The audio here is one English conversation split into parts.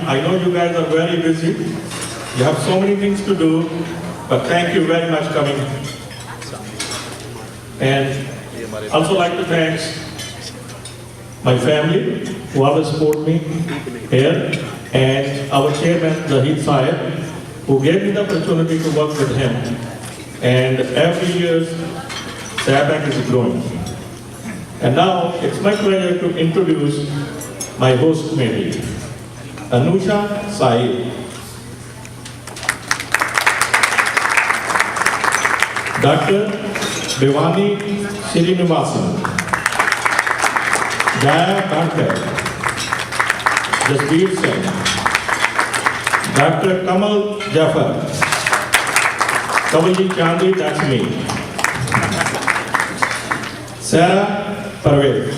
I know you guys are very busy. You have so many things to do, but thank you very much coming. And also like to thank my family who always support me here, and our chairman Zahid Sahib, who gave me the opportunity to work with him. And every year, SAPAC is growing. And now it's my pleasure to introduce my host committee, Anusha Saib, Dr. Bhivani Srinivasan, Jaya Dhankar, Jasbir Singh, Dr. Kamal Jafar, Kamalji Chandri, that's me, Sarah Parvez,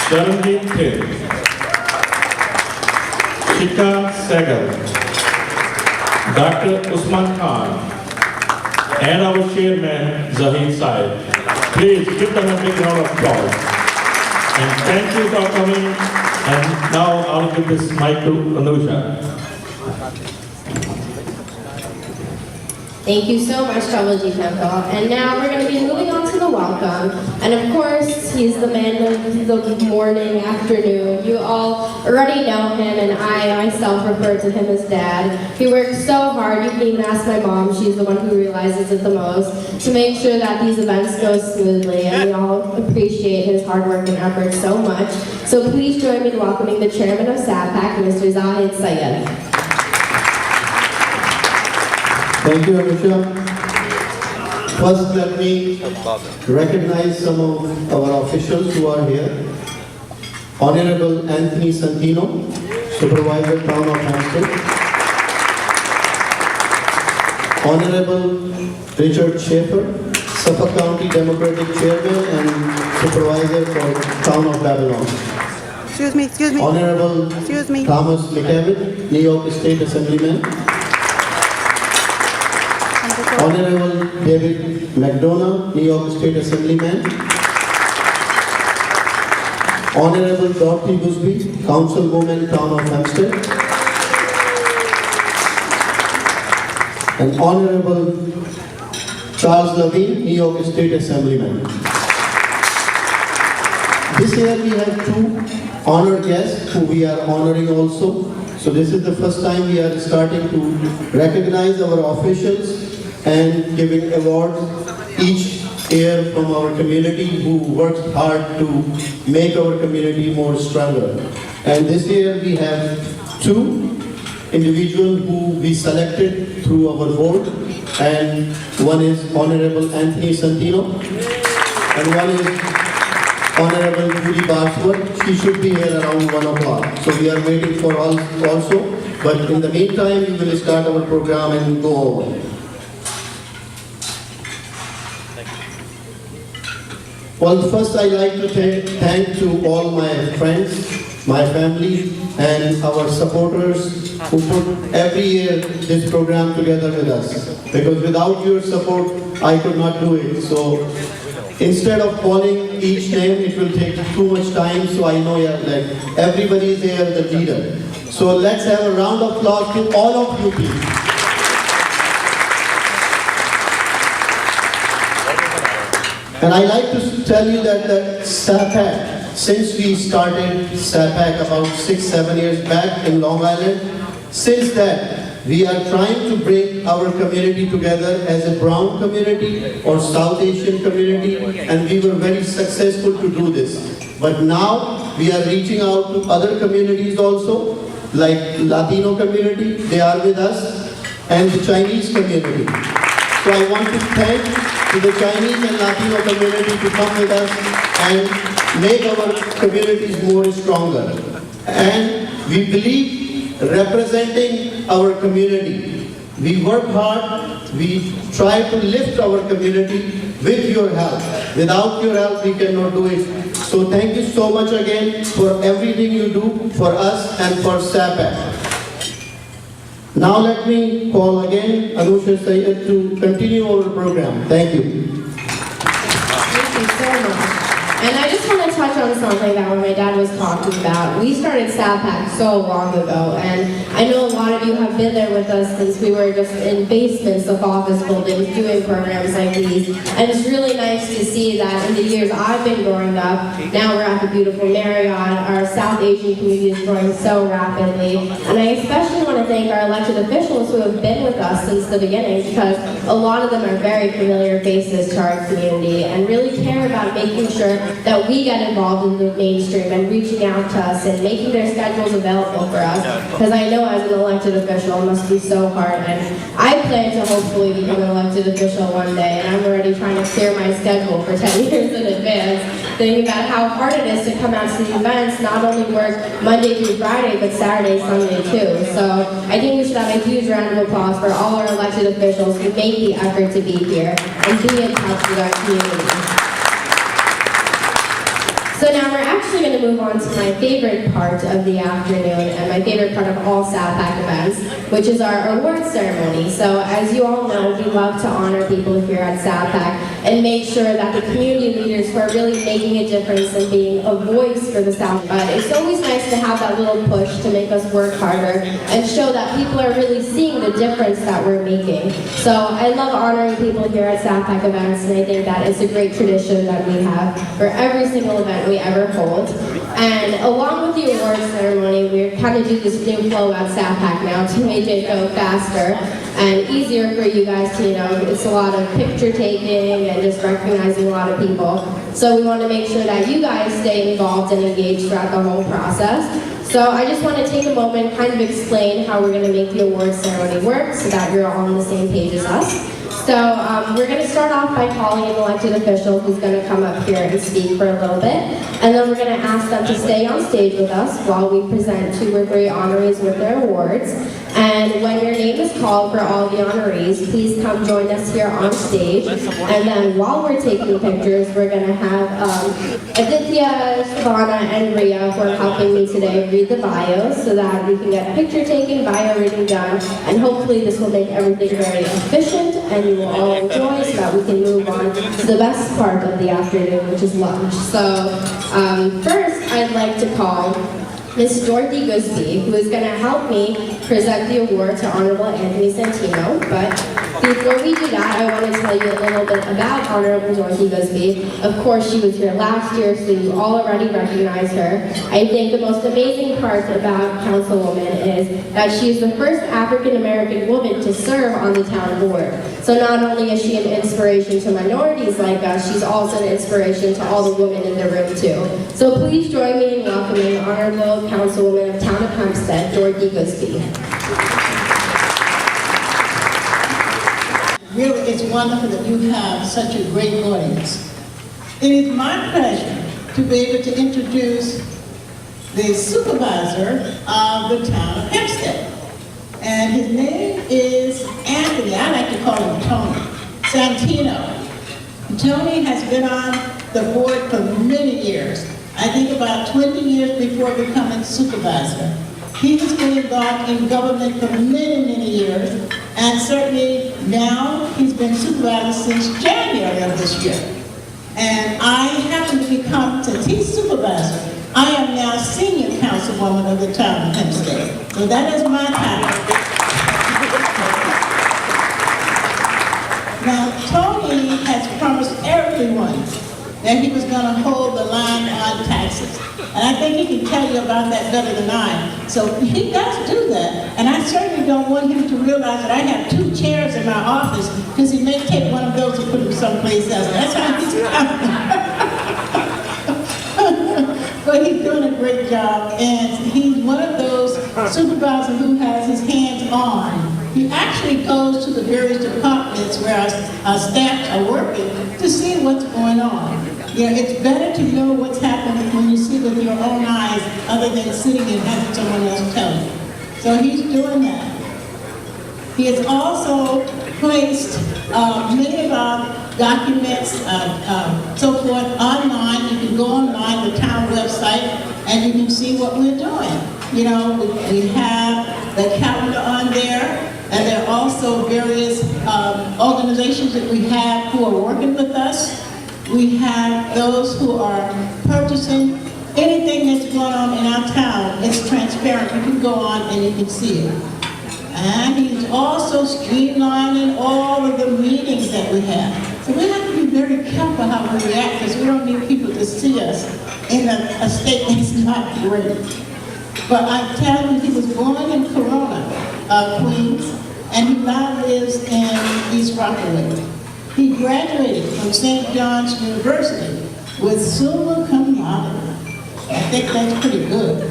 Sharanjit Thir, Shika Segal, Dr. Usman Khan, and our chairman, Zahid Sahib. Please give them a big round of applause. And thank you for coming. And now I'll give this mic to Anusha. Thank you so much, Kamalji Temple. And now we're going to be moving on to the welcome. And of course, he's the man of the morning, afternoon. You all already know him, and I myself refer to him as Dad. He works so hard. You can even ask my mom. She's the one who realizes it the most, to make sure that these events go smoothly. And we all appreciate his hard work and effort so much. So please join me in welcoming the chairman of SAPAC, Mr. Zahid Syed. Thank you, Anusha. First, let me recognize some of our officials who are here. Honorable Anthony Santino, Supervisor, Town of Hampstead. Honorable Richard Schaefer, Suffolk County Democratic Chairman and Supervisor for Town of Babylon. Excuse me. Honorable Thomas McCavitt, New York State Assemblyman. Honorable David McDonough, New York State Assemblyman. Honorable Dorothy Busby, Councilwoman, Town of Hampstead. And Honorable Charles Levine, New York State Assemblyman. This year we have two honored guests who we are honoring also. So this is the first time we are starting to recognize our officials and giving awards each year from our community who works hard to make our community more stronger. And this year we have two individuals who we selected through our board, and one is Honorable Anthony Santino and one is Honorable Judy Barsworth. She should be here around 1 o'clock. So we are waiting for all also, but in the meantime we will start our program and go over. Well, first I'd like to thank to all my friends, my family, and our supporters who put every year this program together with us. Because without your support, I could not do it. So instead of calling each name, it will take too much time. So I know like everybody is here, the leader. So let's have a round of applause to all of you, please. And I like to tell you that the SAPAC, since we started SAPAC about 6-7 years back in Long Island, since that we are trying to bring our community together as a brown community or South Asian community, and we were very successful to do this. But now we are reaching out to other communities also, like Latino community, they are with us, and the Chinese community. So I want to thank to the Chinese and Latino community to come with us and make our communities more stronger. And we believe representing our community. We work hard, we try to lift our community with your help. Without your help, we cannot do it. So thank you so much again for everything you do for us and for SAPAC. Now let me call again Anusha Syed to continue our program. Thank you. Thank you so much. And I just want to touch on something that when my dad was talking about, we started SAPAC so long ago, and I know a lot of you have been there with us since we were just in basements of office buildings doing programs like these. And it's really nice to see that in the years I've been growing up, now we're at the beautiful Marriott, our South Asian community is growing so rapidly. And I especially want to thank our elected officials who have been with us since the beginning, because a lot of them are very familiar faces to our community and really care about making sure that we get involved in the mainstream and reaching out to us and making their schedules available for us. Because I know as an elected official it must be so hard, and I plan to hopefully become an elected official one day, and I'm already trying to clear my schedule for 10 years in advance, thinking about how hard it is to come out to the events, not only work Monday through Friday, but Saturday, Sunday too. So I think we should have a huge round of applause for all our elected officials who make the effort to be here and be in touch with our community. So now we're actually going to move on to my favorite part of the afternoon and my favorite part of all SAPAC events, which is our awards ceremony. So as you all know, we love to honor people here at SAPAC and make sure that the community leaders who are really making a difference and being a voice for the South. But it's always nice to have that little push to make us work harder and show that people are really seeing the difference that we're making. So I love honoring people here at SAPAC events, and I think that it's a great tradition that we have for every single event we ever hold. And along with the awards ceremony, we're kind of do this new flow at SAPAC now to make it go faster and easier for you guys to, it's a lot of picture taking and just recognizing a lot of people. So we want to make sure that you guys stay involved and engaged throughout the whole process. So I just want to take a moment and kind of explain how we're going to make the awards ceremony work so that you're all on the same page as us. So we're going to start off by calling an elected official who's going to come up here and speak for a little bit. And then we're going to ask them to stay on stage with us while we present 2 or 3 honorees with their awards. And when your name is called for all the honorees, please come join us here on stage. And then while we're taking pictures, we're going to have Aditya, Savannah, and Ria who are helping me today read the bios so that we can get picture taking, bio reading done, and hopefully this will make everything very efficient and you will all enjoy so that we can move on to the best part of the afternoon, which is lunch. So first, I'd like to call Miss Dorothy Gusby, who is going to help me present the award to Honorable Anthony Santino. But before we do that, I want to tell you a little bit about Honorable Dorothy Gusby. Of course, she was here last year, so you all already recognize her. I think the most amazing part about Councilwoman is that she is the first African-American woman to serve on the town board. So not only is she an inspiration to minorities like us, she's also an inspiration to all the women in the room too. So please join me in welcoming Honorable Councilwoman of Town of Hempstead, Dorothy Gusby. Really, it's wonderful that you have such a great audience. It is my pleasure to be able to introduce the supervisor of the town of Hempstead. And his name is Anthony, I like to call him Tony, Santino. Tony has been on the board for many years. I think about 20 years before becoming supervisor. He has been involved in government for many, many years, and certainly now he's been supervisor since January of this year. And I happen to become Tati's supervisor. I am now senior councilwoman of the town of Hempstead. So that is my title. Now, Tony has promised everyone that he was going to hold the line on taxes. And I think he can tell you about that better than I. So he does do that. And I certainly don't want him to realize that I have 2 chairs in my office because he may take one of those and put them someplace else. That's how he's But he's doing a great job. And he's one of those supervisors who has his hands on. He actually goes to the various departments where our staff are working to see what's going on. It's better to know what's happening when you see with your own eyes other than sitting and having someone else tell you. So he's doing that. He has also placed many of our documents, so forth, online. You can go online, the town website, and you can see what we're doing. We have the calendar on there, and there are also various organizations that we have who are working with us. We have those who are purchasing anything that's going on in our town. It's transparent. You can go on and you can see it. And he's also streamlining all of the meetings that we have. So we have to be very careful how we react because we don't need people to see us in a state that's not great. But I tell you, he was born in Corona, Queens, and he now lives in East Rockaway. He graduated from St. John's University with summa cum laude. I think that's pretty good.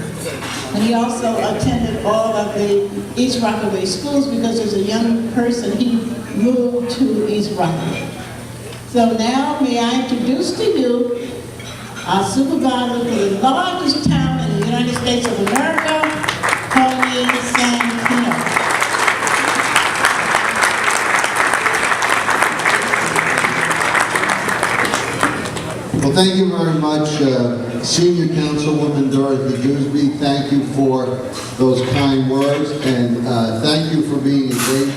And he also attended all of the East Rockaway schools because as a young person, he moved to East Rockaway. So now may I introduce to you our supervisor for the largest town in the United States of America, Tony Santino. Well, thank you very much, Senior Councilwoman Dorothy Gooseby. Thank you for those kind words, and thank you for being a great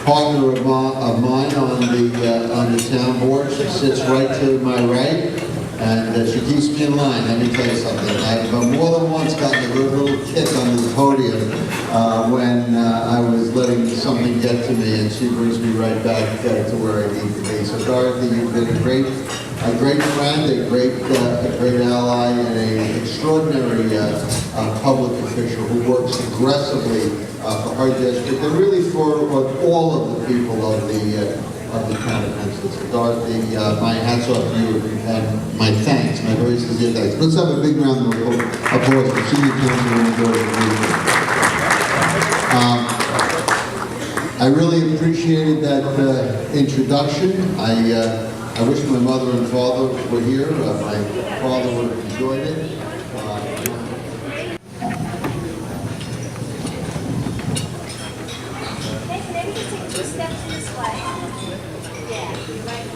partner of mine on the town board. She sits right to my right, and she keeps me in line. Let me tell you something. I've more than once gotten a good little kick under the podium when I was letting something get to me, and she brings me right back to where I need to be. So, Dorothy, you've been a great friend, a great ally, and an extraordinary public official who works aggressively for our district and really for all of the people of the town of Hempstead. So, Dorothy, my hats off to you and my thanks, my very sincere thanks. Let's have a big round of applause for Senior Councilwoman Dorothy. I really appreciated that introduction. I wish my mother and father were here. My father would have enjoyed it. Maybe just take 2 steps this way. Yeah, right.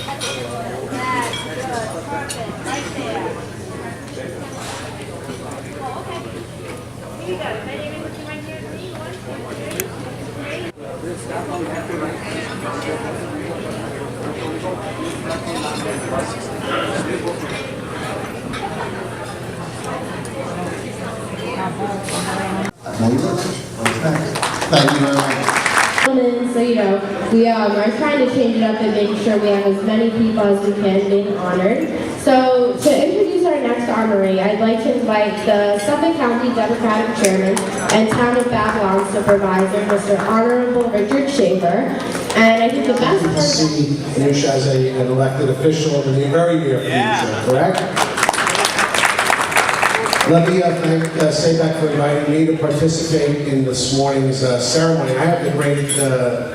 That's good. Perfect. Right there. Oh, okay. Here you go. Ready? Everything right here. 1, 2, 3. Thank you very much. So, we are trying to change it up and make sure we have as many people as we can being honored. So, to introduce our next honoree, I'd like to invite the Suffolk County Democratic Chairman and Town of Babylon Supervisor, Mr. Honorable Richard Schaefer. And I think the best to see Anush as an elected official in the very near future, correct? Let me thank SAPAC for inviting me to participate in this morning's ceremony. I have the great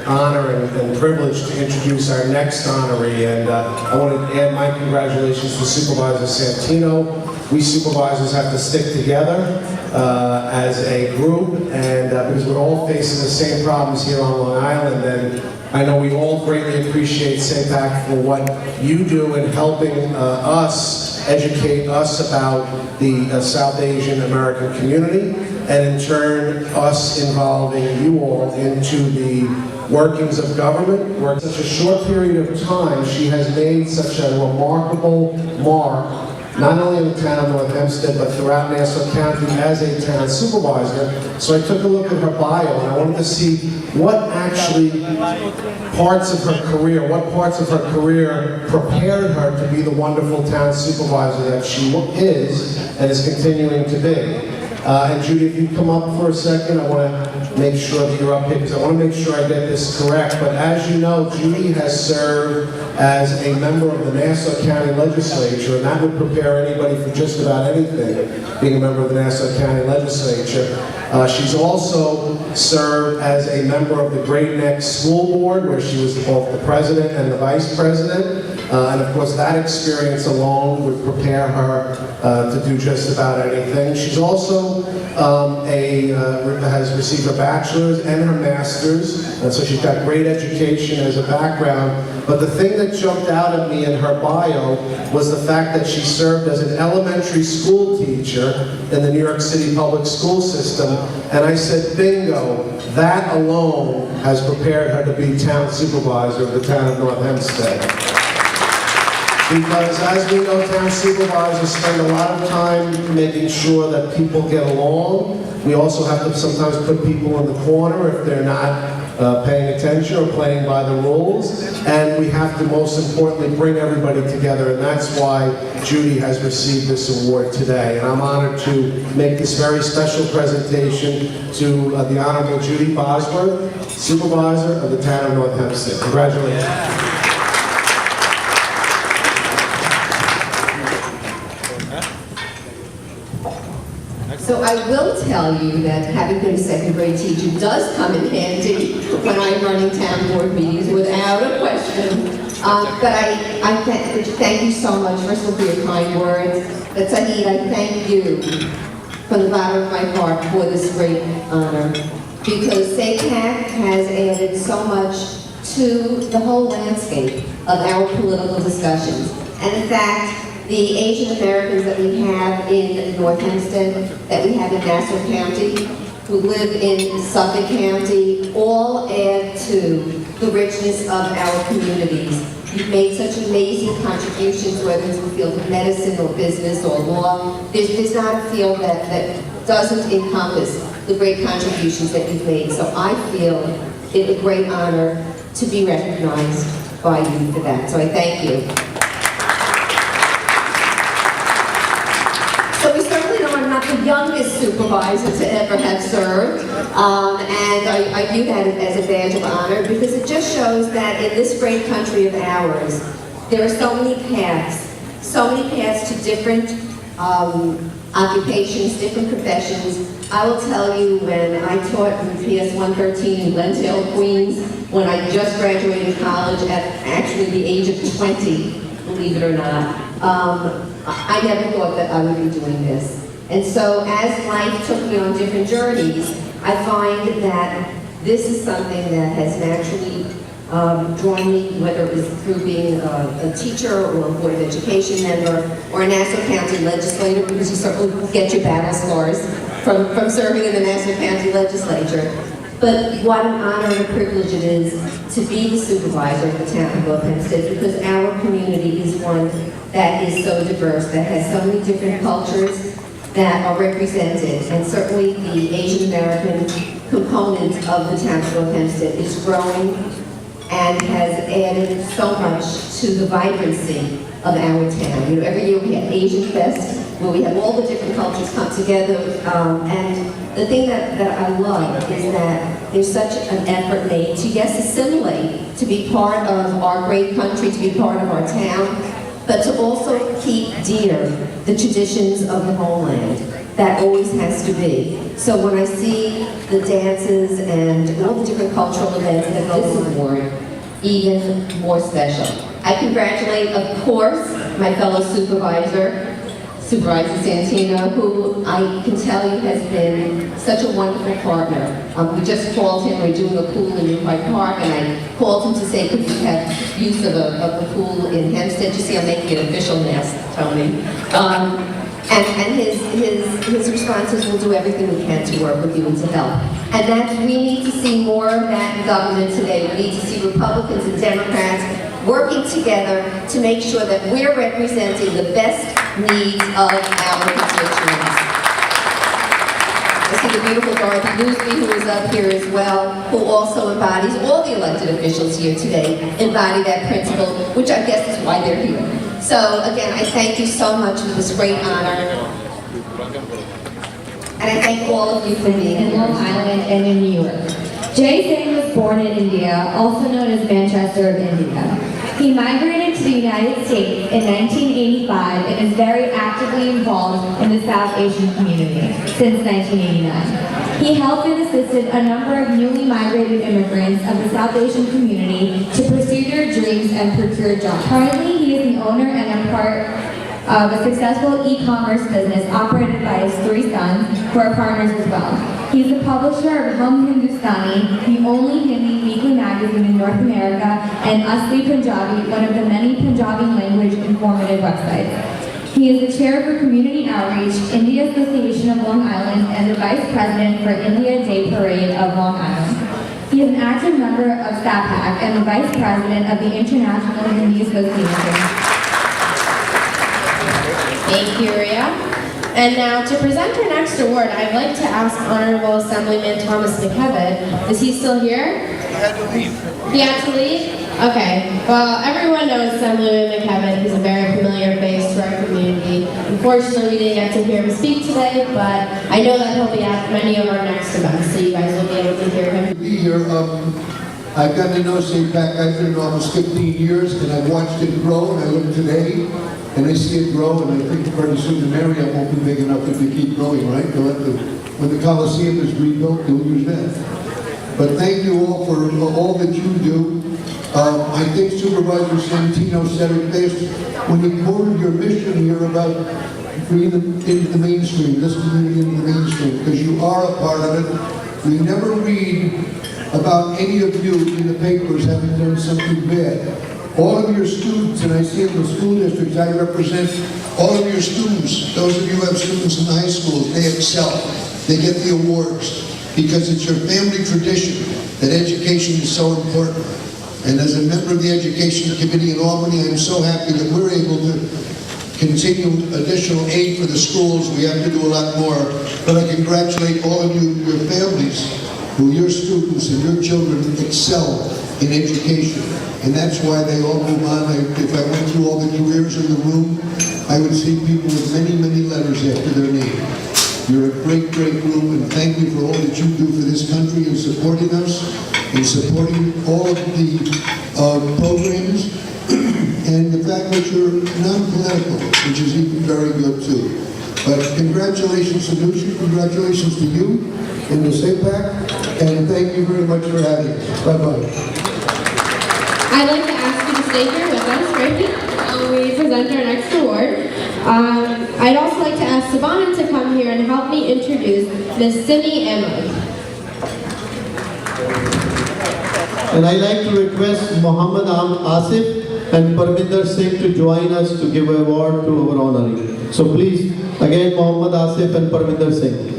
honor and privilege to introduce our next honoree, and I want to add my congratulations to Supervisor Santino. We supervisors have to stick together as a group, and because we're all facing the same problems here on Long Island, and I know we all greatly appreciate SAPAC for what you do in helping us educate us about the South Asian American community, and in turn us involving you all into the workings of government. Where in such a short period of time she has made such a remarkable mark, not only in the town of North Hempstead, but throughout Nassau County as a town supervisor. So I took a look at her bio, and I wanted to see what parts of her career prepared her to be the wonderful town supervisor that she is and is continuing to be. And Judy, if you come up for a second, I want to make sure that you're up here, because I want to make sure I get this correct. But as you know, Judy has served as a member of the Nassau County Legislature, and that would prepare anybody for just about anything, being a member of the Nassau County Legislature. She's also served as a member of the Great Neck School Board, where she was both the president and the vice president. And of course, that experience alone would prepare her to do just about anything. She's also has received her bachelor's and her master's, and so she's got great education as a background. But the thing that jumped out at me in her bio was the fact that she served as an elementary school teacher in the New York City public school system. And I said, bingo, that alone has prepared her to be town supervisor of the town of North Hempstead. Because as we know, town supervisors spend a lot of time making sure that people get along. We also have to sometimes put people in the corner if they're not paying attention or playing by the rules. And we have to, most importantly, bring everybody together. And that's why Judy has received this award today. And I'm honored to make this very special presentation to the Honorable Judy Bosworth, Supervisor of the Town of North Hempstead. Congratulations. So I will tell you that having been a second grade teacher does come in handy when I'm running town board meetings without a question. But I thank you so much, first of all, for your kind words. But Saheed, I thank you from the bottom of my heart for this great honor. Because SAPAC has added so much to the whole landscape of our political discussions. And in fact, the Asian Americans that we have in North Hempstead, that we have in Nassau County, who live in Suffolk County, all add to the richness of our communities. You've made such amazing contributions, whether it's in the field of medicine or business or law. There's not a field that doesn't encompass the great contributions that you've made. So I feel it a great honor to be recognized by you for that. So I thank you. So we certainly know I'm not the youngest supervisor to ever have served, and I view that as a badge of honor because it just shows that in this great country of ours, there are so many paths to different occupations, different professions. I will tell you, when I taught in PS 113 in Glendale, Queens, when I just graduated college at actually the age of 20, believe it or not, I never thought that I would be doing this. And so as life took me on different journeys, I find that this is something that has naturally drawn me, whether it was through being a teacher or a Board of Education member or a Nassau County legislator, because you certainly get your battle scars from serving in the Nassau County legislature. But what an honor and a privilege it is to be the supervisor of the town of North Hempstead, because our community is one that is so diverse, that has so many different cultures that are represented, and certainly the Asian American component of the town of North Hempstead is growing and has added so much to the vibrancy of our town. You know, every year we have Asian Fest, where we have all the different cultures come together, and the thing that I love is that there's such an effort made to, yes, assimilate, to be part of our great country, to be part of our town, but to also keep dear the traditions of the homeland. That always has to be. So when I see the dances and all the different cultural events that this award, even more special. I congratulate, of course, my fellow supervisor, Supervisor Santino, who I can tell you has been such a wonderful partner. We just called him, we're doing a pool in Newport Park, and I called him to say, could we have use of the pool in Hempstead? You see, I'm making it official now, Tony. And his responses, will do everything we can to work with you and to help. And that we need to see more of that in government today. We need to see Republicans and Democrats working together to make sure that we're representing the best needs of our constituents. I see the beautiful Dorothy Loosby, who is up here as well, who also embodies, all the elected officials here today embody that principle, which I guess is why they're here. So again, I thank you so much for this great honor. And I thank all of you for being in Long Island and in New York. Jay Singh was born in India, also known as Manchester of India. He migrated to the United States in 1985 and is very actively involved in the South Asian community since 1989. He helped and assisted a number of newly migrated immigrants of the South Asian community to pursue their dreams and procure jobs. Currently, he is the owner and a part of a successful e-commerce business operated by his 3 sons, who are partners as well. He's the publisher of Hum Hindustani, the only Hindi weekly magazine in North America, and Asli Punjabi, one of the many Punjabi language informative websites. He is the chair for Community Outreach, India Association of Long Island, and the vice president for India Day Parade of Long Island. He is an active member of SAPAC and the vice president of the International Hindi Association. Thank you, Ria. And now to present our next award, I'd like to ask Honorable Assemblyman Thomas McKevitt. Is he still here? He had to leave. He had to leave? Okay. Well, everyone knows Assemblyman McKevitt. He's a very familiar face to our community. Unfortunately, we didn't get to hear him speak today, but I know that he'll be at many of our next events, so you guys will be able to hear him. Be here. I've gotten to know SAPAC. I've been almost 15 years, and I've watched it grow, and I look today, and I see it grow, and I think pretty soon the area won't be big enough if they keep growing, right? When the Coliseum is rebuilt, they'll use that. But thank you all for all that you do. I think Supervisor Santino said it best when he quoted your mission here about bringing them into the mainstream, this community into the mainstream, because you are a part of it. We never read about any of you in the papers having done something bad. All of your students, and I see in the school districts I represent, all of your students, those of you who have students in the high schools, they excel. They get the awards because it's your family tradition that education is so important. And as a member of the Education Committee in Albany, I'm so happy that we're able to continue additional aid for the schools. We have to do a lot more. But I congratulate all of you, your families, who your students and your children excel in education. And that's why they all move on. If I went through all the careers in the room, I would see people with many, many letters after their name. You're a great, great group, and thank you for all that you do for this country and supporting us, and supporting all of the programs, and the fact that you're non-political, which is even very good too. But congratulations to Lucia, congratulations to you and the SAPAC, and thank you very much for having us. Bye-bye. I'd like to ask you to stay here with us, right here, while we present our next award. I'd also like to ask Savannah to come here and help me introduce Miss Simi Emily. And I'd like to request Muhammad Asif and Parminder Singh to join us to give an award to our honoree. So please, again, Muhammad Asif and Parminder Singh.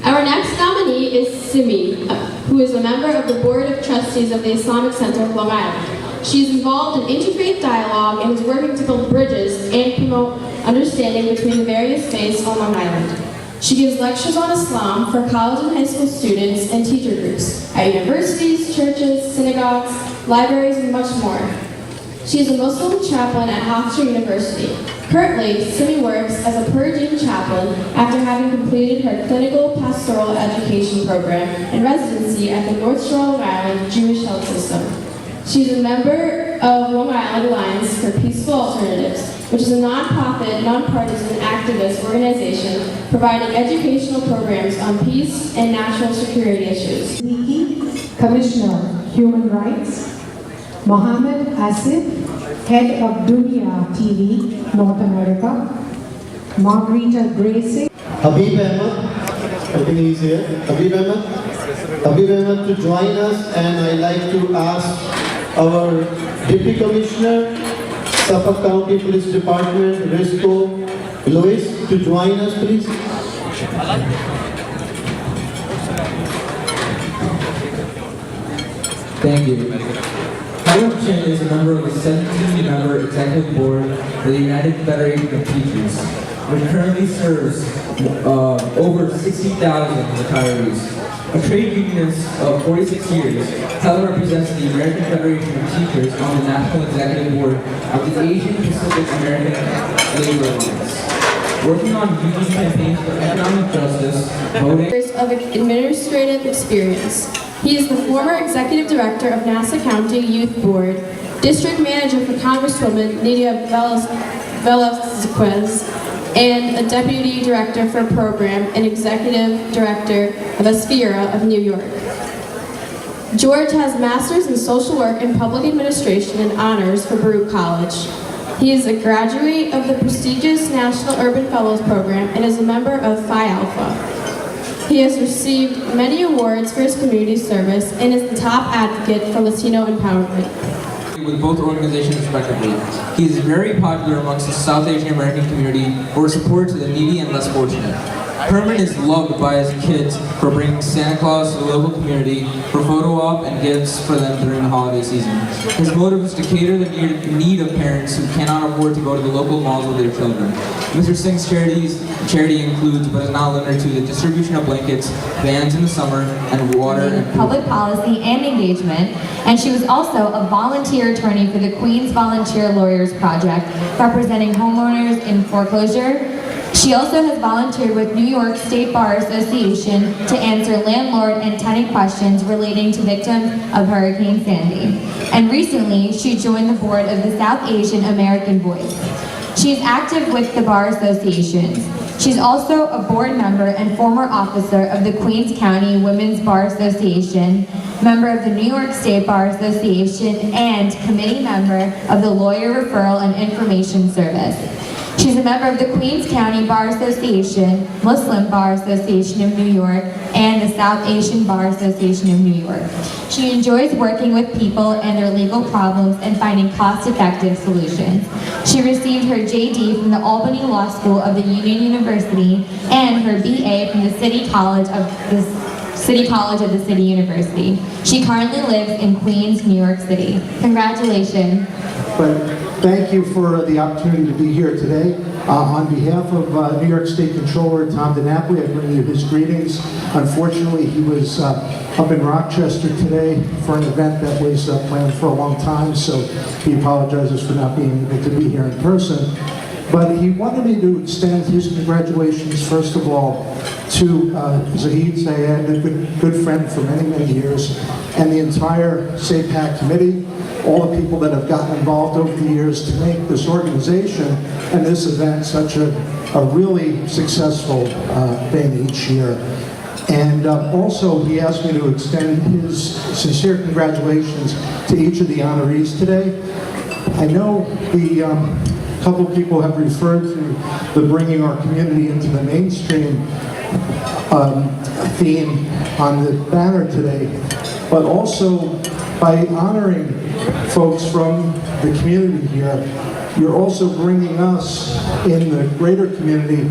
Our next nominee is Simi, who is a member of the Board of Trustees of the Islamic Center of Long Island. She is involved in interfaith dialogue and is working to build bridges and promote understanding between the various faiths on Long Island. She gives lectures on Islam for college and high school students and teacher groups at universities, churches, synagogues, libraries, and much more. She is a Muslim chaplain at Hofstra University. Currently, Simi works as a per diem chaplain after having completed her clinical pastoral education program and residency at the North Shore Long Island Jewish Health System. She is a member of Long Island Alliance for Peaceful Alternatives, which is a nonprofit, nonpartisan activist organization providing educational programs on peace and national security issues. Commissioner, Human Rights, Mohammed Asif, Head of Dunia TV, North America, Margarita Gracie, Habib Ahmed, I think he's here. Habib Ahmed. Habib Ahmed to join us, and I'd like to ask our Deputy Commissioner, SAPAC County Police Department, Risco, Luis, to join us, please. Thank you. Howard Chin is a member of the 17-member Executive Board for the United Federation of Teachers, which currently serves over 60,000 retirees. A trade unionist of 46 years, Heller represents the American Federation of Teachers on the National Executive Board of the Asian Pacific American Labor Alliance. Working on union campaigns for economic justice, voting... Years of administrative experience. He is the former executive director of Nassau County Youth Board, district manager for Congresswoman Nydia Velazquez, and a deputy director for program and executive director of Aspira of New York. George has master's in social work and public administration and honors for Baruch College. He is a graduate of the prestigious National Urban Fellows Program and is a member of Phi Alpha. He has received many awards for his community service and is the top advocate for Latino empowerment. With both organizations respectively. He is very popular amongst the South Asian American community for support to the needy and less fortunate. Herman is loved by his kids for bringing Santa Claus to the local community for photo op and gifts for them during the holiday season. His motive is to cater the need of parents who cannot afford to go to the local malls with their children. Mr. Singh's charity includes, but is not limited to, the distribution of blankets, vans in the summer, and water and food. Public policy and engagement, and she was also a volunteer attorney for the Queens Volunteer Lawyers Project, representing homeowners in foreclosure. She also has volunteered with New York State Bar Association to answer landlord and tenant questions relating to victims of Hurricane Sandy. And recently, she joined the board of the South Asian American Voice. She is active with the Bar Associations. She's also a board member and former officer of the Queens County Women's Bar Association, member of the New York State Bar Association, and committee member of the Lawyer Referral and Information Service. She's a member of the Queens County Bar Association, Muslim Bar Association of New York, and the South Asian Bar Association of New York. She enjoys working with people and their legal problems and finding cost-effective solutions. She received her JD from the Albany Law School of the Union University and her BA from the City College of the City University. She currently lives in Queens, New York City. Congratulations. But thank you for the opportunity to be here today. On behalf of New York State Controller Tom DiNapoli, I bring you his greetings. Unfortunately, he was up in Rochester today for an event that was planned for a long time, so he apologizes for not being able to be here in person. But he wanted me to extend his congratulations, first of all, to Zahid Zayed, a good friend for many, many years, and the entire SAPAC committee, all the people that have gotten involved over the years to make this organization and this event such a really successful thing each year. And also, he asked me to extend his sincere congratulations to each of the honorees today. I know a couple people have referred to the bringing our community into the mainstream theme on the banner today, but also by honoring folks from the community here, you're also bringing us in the greater community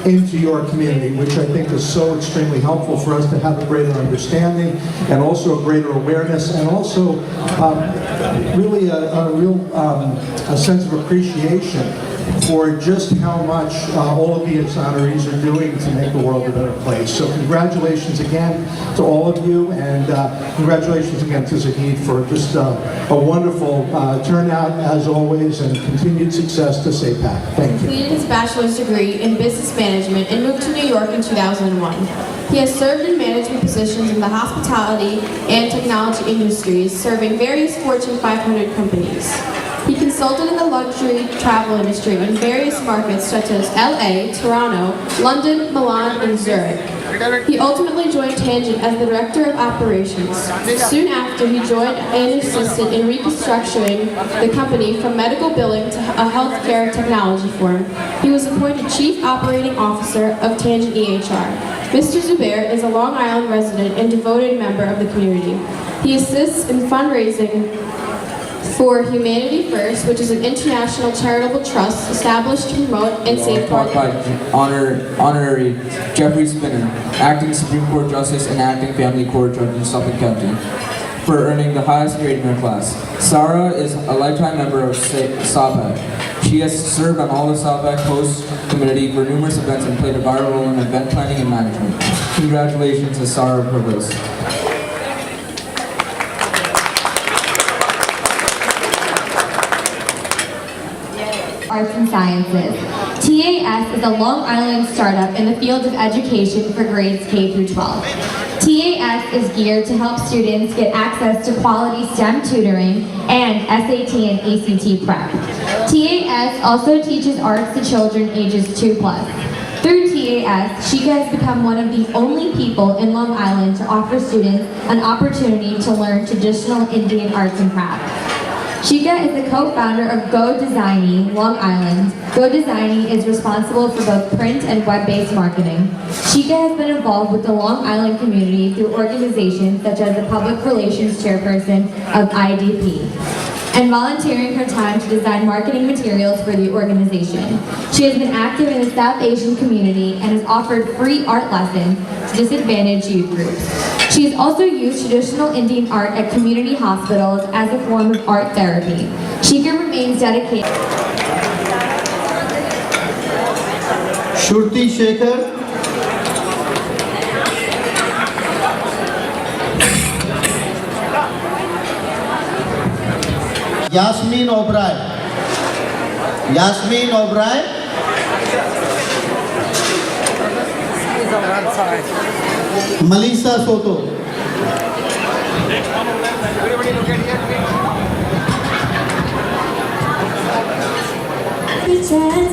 into your community, which I think is so extremely helpful for us to have a greater understanding and also a greater awareness, and also really a sense of appreciation for just how much all of these honorees are doing to make the world a better place. So congratulations again to all of you, and congratulations again to Zahid for just a wonderful turnout as always, and continued success to SAPAC. Thank you. He completed his bachelor's degree in business management and moved to New York in 2001. He has served in management positions in the hospitality and technology industries, serving various Fortune 500 companies. He consulted in the luxury travel industry in various markets such as LA, Toronto, London, Milan, and Zurich. He ultimately joined Tangent as the Director of Operations. Soon after, he joined and assisted in reconstructing the company from medical billing to a healthcare technology firm. He was appointed Chief Operating Officer of Tangent EHR. Mr. Zubair is a Long Island resident and devoted member of the community. He assists in fundraising for Humanity First, which is an international charitable trust established to promote and safeguard. By Honorary Jeffrey Spinner, Acting Supreme Court Justice and Acting Family Court Judge in Suffolk County, for earning the highest grade in her class. Sarah is a lifetime member of SAPAC. She has served on all the SAPAC host committee for numerous events and played a vital role in event planning and management. Congratulations to Sarah Provost. Arts and Sciences. TAS is a Long Island startup in the field of education for grades K through 12. TAS is geared to help students get access to quality STEM tutoring and SAT and ACT prep. TAS also teaches arts to children ages 2+. Through TAS, Sheikha has become one of the only people in Long Island to offer students an opportunity to learn traditional Indian arts and crafts. Sheikha is the co-founder of Go Designy, Long Island. Go Designy is responsible for both print and web-based marketing. Sheikha has been involved with the Long Island community through organizations such as the Public Relations Chairperson of IDP. and volunteering her time to design marketing materials for the organization. She has been active in the South Asian community and has offered free art lessons to disadvantaged youth groups. She has also used traditional Indian art at community hospitals as a form of art therapy. Shika remains dedicated. Shruti Shekhar. Yasmin O'Brien. Yasmin O'Brien. Melissa Soto. Chance